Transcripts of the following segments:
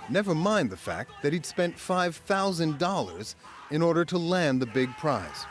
Never mind the fact that he'd spent $5,000 in order to land the big prize.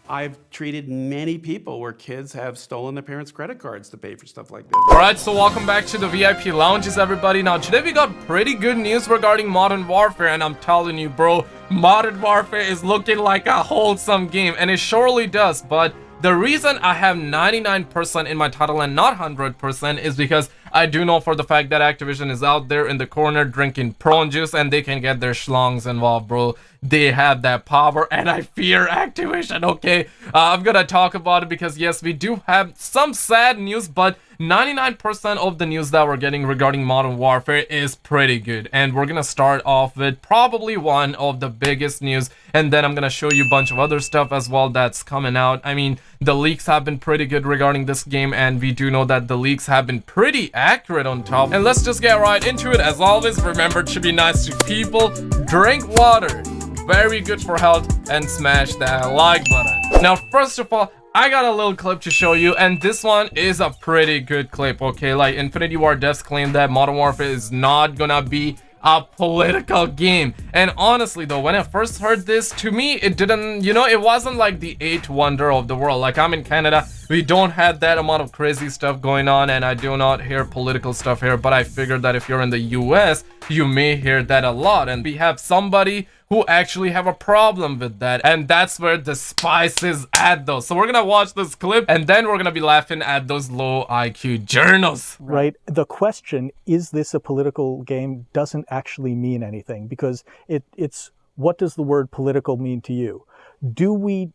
I've treated many people where kids have stolen their parents' credit cards to pay for stuff like this. Alright, so welcome back to the VIP lounges, everybody. Now, today we got pretty good news regarding Modern Warfare, and I'm telling you, bro, Modern Warfare is looking like a wholesome game, and it surely does, but the reason I have 99% in my title and not 100% is because I do know for the fact that Activision is out there in the corner drinking prawn juice and they can get their schlongs involved, bro. They have that power and I fear Activision, okay? I'm gonna talk about it because yes, we do have some sad news, but 99% of the news that we're getting regarding Modern Warfare is pretty good. And we're gonna start off with probably one of the biggest news, and then I'm gonna show you a bunch of other stuff as well that's coming out. I mean, the leaks have been pretty good regarding this game, and we do know that the leaks have been pretty accurate on top. And let's just get right into it. As always, remember to be nice to people, drink water, very good for health, and smash that like button. Now, first of all, I got a little clip to show you, and this one is a pretty good clip, okay? Like, Infinity Ward devs claim that Modern Warfare is not gonna be a political game. And honestly though, when I first heard this, to me it didn't, you know, it wasn't like the eighth wonder of the world. Like, I'm in Canada, we don't have that amount of crazy stuff going on, and I do not hear political stuff here, but I figured that if you're in the US, you may hear that a lot, and we have somebody who actually have a problem with that, and that's where the spice is at though. So we're gonna watch this clip and then we're gonna be laughing at those low IQ journals. Right. The question, is this a political game, doesn't actually mean anything, because it's what does the word political mean to you? Do we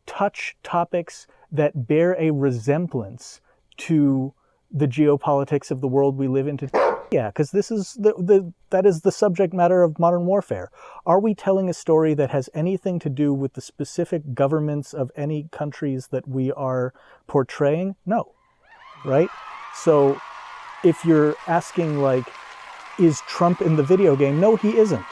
touch topics that bear a resemblance to the geopolitics of the world we live in today? Yeah, because this is that is the subject matter of Modern Warfare. Are we telling a story that has anything to do with the specific governments of any countries that we are portraying? No, right? So if you're asking, like, is Trump in the video game? No, he isn't,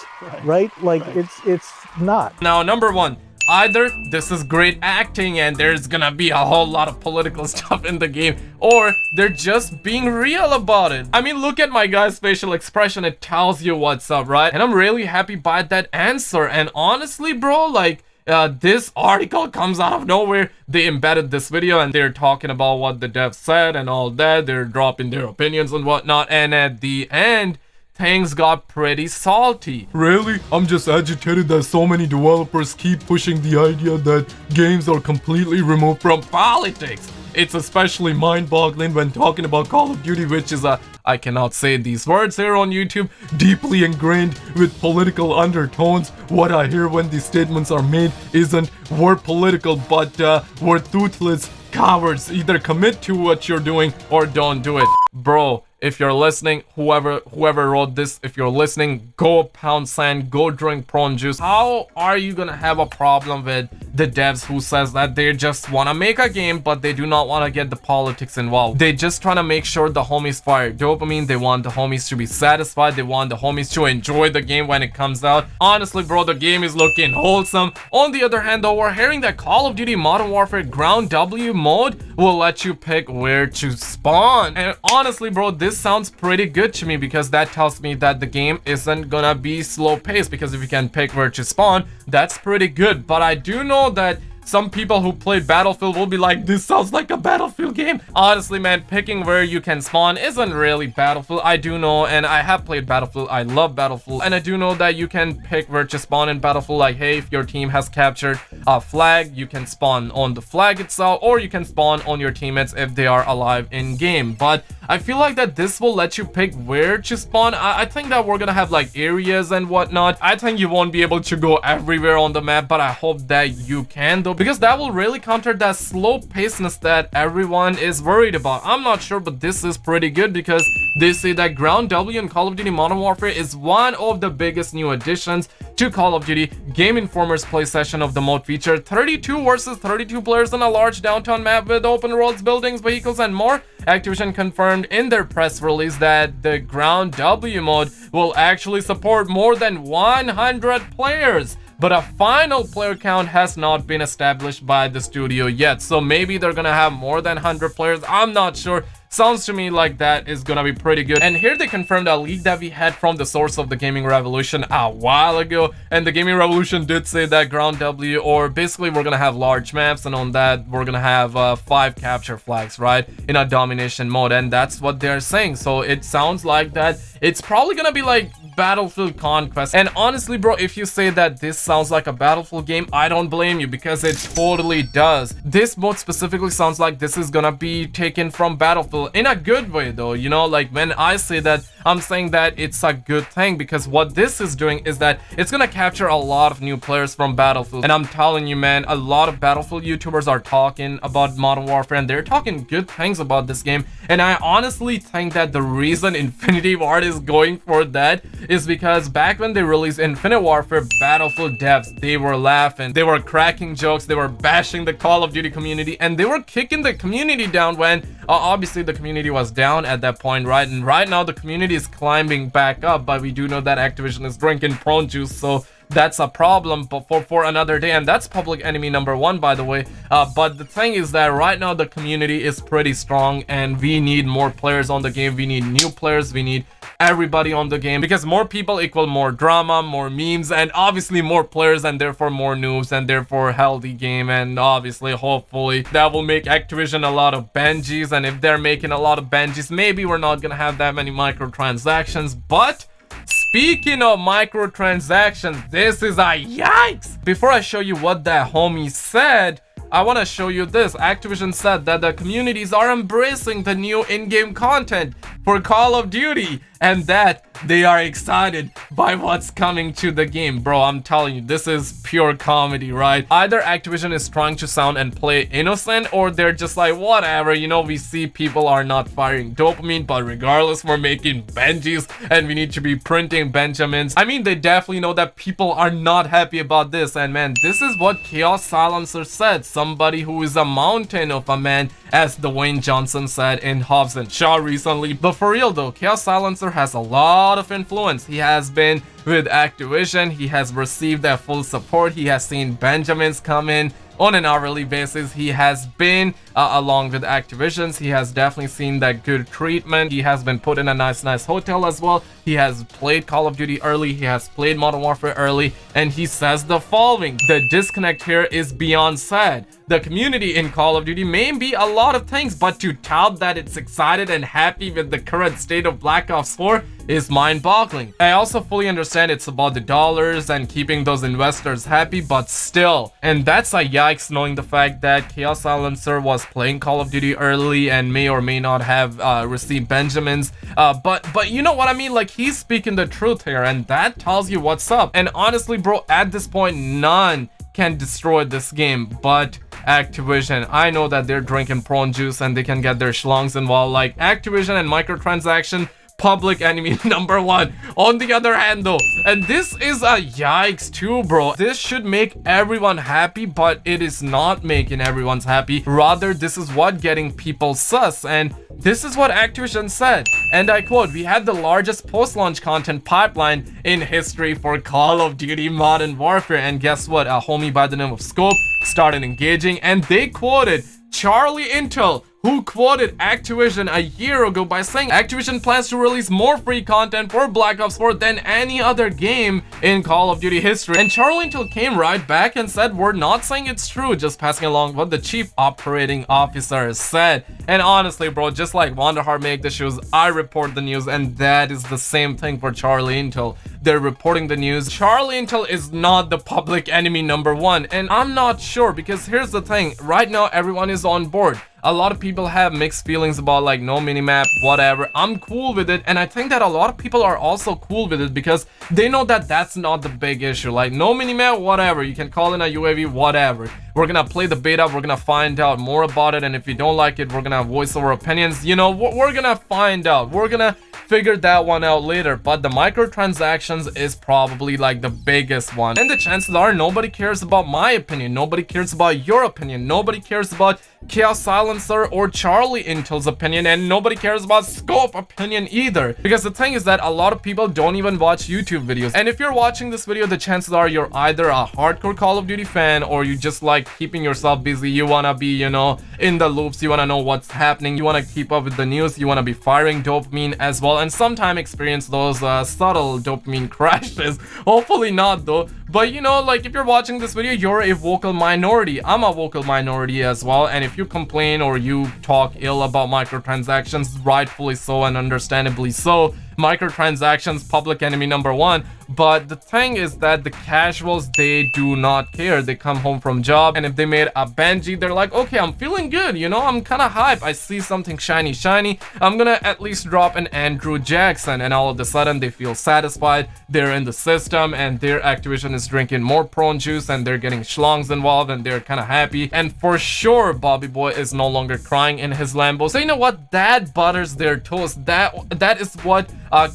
right? Like, it's not. Now, number one, either this is great acting and there's gonna be a whole lot of political stuff in the game, or they're just being real about it. I mean, look at my guy's facial expression, it tells you what's up, right? And I'm really happy by that answer. And honestly, bro, like, this article comes out of nowhere. They embedded this video and they're talking about what the devs said and all that. They're dropping their opinions and whatnot, and at the end, things got pretty salty. Really? I'm just agitated that so many developers keep pushing the idea that games are completely removed from politics. It's especially mind-boggling when talking about Call of Duty, which is I cannot say these words here on YouTube, deeply ingrained with political undertones. What I hear when these statements are made isn't we're political, but we're toothless cowards. Either commit to what you're doing or don't do it. Bro, if you're listening, whoever wrote this, if you're listening, go pound sand, go drink prawn juice. How are you gonna have a problem with the devs who says that they just want to make a game, but they do not want to get the politics involved? They just trying to make sure the homies fire dopamine. They want the homies to be satisfied. They want the homies to enjoy the game when it comes out. Honestly, bro, the game is looking wholesome. On the other hand though, we're hearing that Call of Duty Modern Warfare Ground W mode will let you pick where to spawn. And honestly, bro, this sounds pretty good to me, because that tells me that the game isn't gonna be slow paced, because if you can pick where to spawn, that's pretty good. But I do know that some people who played Battlefield will be like, this sounds like a Battlefield game. Honestly, man, picking where you can spawn isn't really Battlefield. I do know, and I have played Battlefield. I love Battlefield. And I do know that you can pick where to spawn in Battlefield. Like, hey, if your team has captured a flag, you can spawn on the flag itself, or you can spawn on your teammates if they are alive in game. But I feel like that this will let you pick where to spawn. I think that we're gonna have like areas and whatnot. I think you won't be able to go everywhere on the map, but I hope that you can though, because that will really counter that slow pacedness that everyone is worried about. I'm not sure, but this is pretty good, because they say that Ground W in Call of Duty Modern Warfare is one of the biggest new additions to Call of Duty. Game Informer's play session of the mode featured 32 versus 32 players on a large downtown map with open roads, buildings, vehicles, and more. Activision confirmed in their press release that the Ground W mode will actually support more than 100 players. But a final player count has not been established by the studio yet. So maybe they're gonna have more than 100 players. I'm not sure. Sounds to me like that is gonna be pretty good. And here they confirmed a leak that we had from the source of the Gaming Revolution a while ago, and the Gaming Revolution did say that ground W, or basically we're gonna have large maps, and on that we're gonna have 5 capture flags, right, in a domination mode, and that's what they're saying. So it sounds like that it's probably gonna be like Battlefield Conquest. And honestly, bro, if you say that this sounds like a Battlefield game, I don't blame you, because it totally does. This mode specifically sounds like this is gonna be taken from Battlefield in a good way, though. You know, like when I say that, I'm saying that it's a good thing, because what this is doing is that it's gonna capture a lot of new players from Battlefield. And I'm telling you, man, a lot of Battlefield YouTubers are talking about Modern Warfare, and they're talking good things about this game. And I honestly think that the reason Infinity Ward is going for that is because back when they released Infinite Warfare, Battlefield devs, they were laughing, they were cracking jokes, they were bashing the Call of Duty community, and they were kicking the community down when obviously the community was down at that point, right? And right now the community is climbing back up, but we do know that Activision is drinking prawn juice, so that's a problem for another day, and that's public enemy number 1, by the way. But the thing is that right now the community is pretty strong, and we need more players on the game. We need new players, we need everybody on the game, because more people equal more drama, more memes, and obviously more players, and therefore more noobs, and therefore healthy game. And obviously, hopefully, that will make Activision a lot of Benjis, and if they're making a lot of Benjis, maybe we're not gonna have that many microtransactions. But speaking of microtransactions, this is a yikes! Before I show you what that homie said, I want to show you this. Activision said that the communities are embracing the new in-game content for Call of Duty, and that they are excited by what's coming to the game. Bro, I'm telling you, this is pure comedy, right? Either Activision is trying to sound and play innocent, or they're just like, whatever, you know, we see people are not firing dopamine, but regardless, we're making Benjis, and we need to be printing Benjamins. I mean, they definitely know that people are not happy about this, and man, this is what Chaos Silencer said, somebody who is a mountain of a man, as Dwayne Johnson said in Hobbs and Shaw recently. But for real though, Chaos Silencer has a lot of influence. He has been with Activision, he has received their full support, he has seen Benjamins come in on an hourly basis, he has been along with Activisions, he has definitely seen that good treatment, he has been put in a nice hotel as well, he has played Call of Duty early, he has played Modern Warfare early, and he says the following: the disconnect here is beyond sad. The community in Call of Duty may be a lot of things, but to tout that it's excited and happy with the current state of Black Ops 4 is mind-boggling. I also fully understand it's about the dollars and keeping those investors happy, but still. And that's a yikes, knowing the fact that Chaos Silencer was playing Call of Duty early and may or may not have received Benjamins. But you know what I mean? Like, he's speaking the truth here, and that tells you what's up. And honestly, bro, at this point, none can destroy this game but Activision. I know that they're drinking prawn juice and they can get their schlongs involved, like Activision and microtransaction, public enemy number 1. On the other hand though, and this is a yikes too, bro, this should make everyone happy, but it is not making everyone's happy. Rather, this is what getting people sus, and this is what Activision said, and I quote: "We had the largest post-launch content pipeline in history for Call of Duty Modern Warfare." And guess what? A homie by the name of Scope started engaging, and they quoted Charlie Intel, who quoted Activision a year ago by saying Activision plans to release more free content for Black Ops 4 than any other game in Call of Duty history. And Charlie Intel came right back and said, we're not saying it's true, just passing along what the chief operating officer said. And honestly, bro, just like Wanderhard make the shoes, I report the news, and that is the same thing for Charlie Intel. They're reporting the news. Charlie Intel is not the public enemy number 1, and I'm not sure, because here's the thing, right now everyone is on board. A lot of people have mixed feelings about like no minimap, whatever. I'm cool with it, and I think that a lot of people are also cool with it because they know that that's not the big issue. Like no minimap, whatever, you can call in a UAV, whatever. We're gonna play the beta, we're gonna find out more about it, and if you don't like it, we're gonna voice our opinions. You know, we're gonna find out, we're gonna figure that one out later. But the microtransactions is probably like the biggest one, and the chances are nobody cares about my opinion, nobody cares about your opinion, nobody cares about Chaos Silencer or Charlie Intel's opinion, and nobody cares about Scope opinion either. Because the thing is that a lot of people don't even watch YouTube videos. And if you're watching this video, the chances are you're either a hardcore Call of Duty fan or you just like keeping yourself busy. You wanna be, you know, in the loops, you wanna know what's happening, you wanna keep up with the news, you wanna be firing dopamine as well, and sometimes experience those subtle dopamine crashes. Hopefully not though. But you know, like if you're watching this video, you're a vocal minority. I'm a vocal minority as well, and if you complain or you talk ill about microtransactions, rightfully so and understandably so, microtransactions, public enemy number one. But the thing is that the casuals, they do not care. They come home from job, and if they made a Benji, they're like, okay, I'm feeling good, you know, I'm kind of hype, I see something shiny, I'm gonna at least drop an Andrew Jackson, and all of a sudden they feel satisfied, they're in the system, and their Activision is drinking more prawn juice, and they're getting schlongs involved, and they're kind of happy. And for sure, Bobby Boy is no longer crying in his Lambo. So you know what, that butters their toast. That is what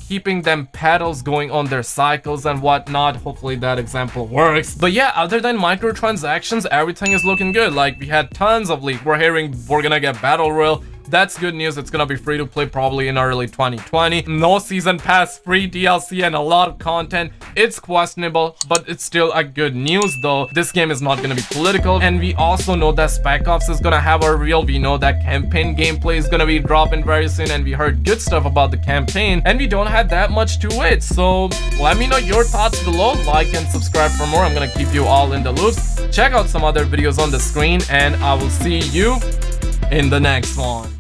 keeping them paddles going on their cycles and whatnot. Hopefully that example works. But yeah, other than microtransactions, everything is looking good. Like, we had tons of leaks. We're hearing we're gonna get Battle Royale. That's good news. It's gonna be free to play probably in early 2020. No season pass, free DLC, and a lot of content. It's questionable, but it's still a good news though. This game is not gonna be political, and we also know that Spec Ops is gonna have a reveal. We know that campaign gameplay is gonna be dropping very soon, and we heard good stuff about the campaign, and we don't have that much to it. So let me know your thoughts below. Like and subscribe for more. I'm gonna keep you all in the loops. Check out some other videos on the screen, and I will see you in the next one.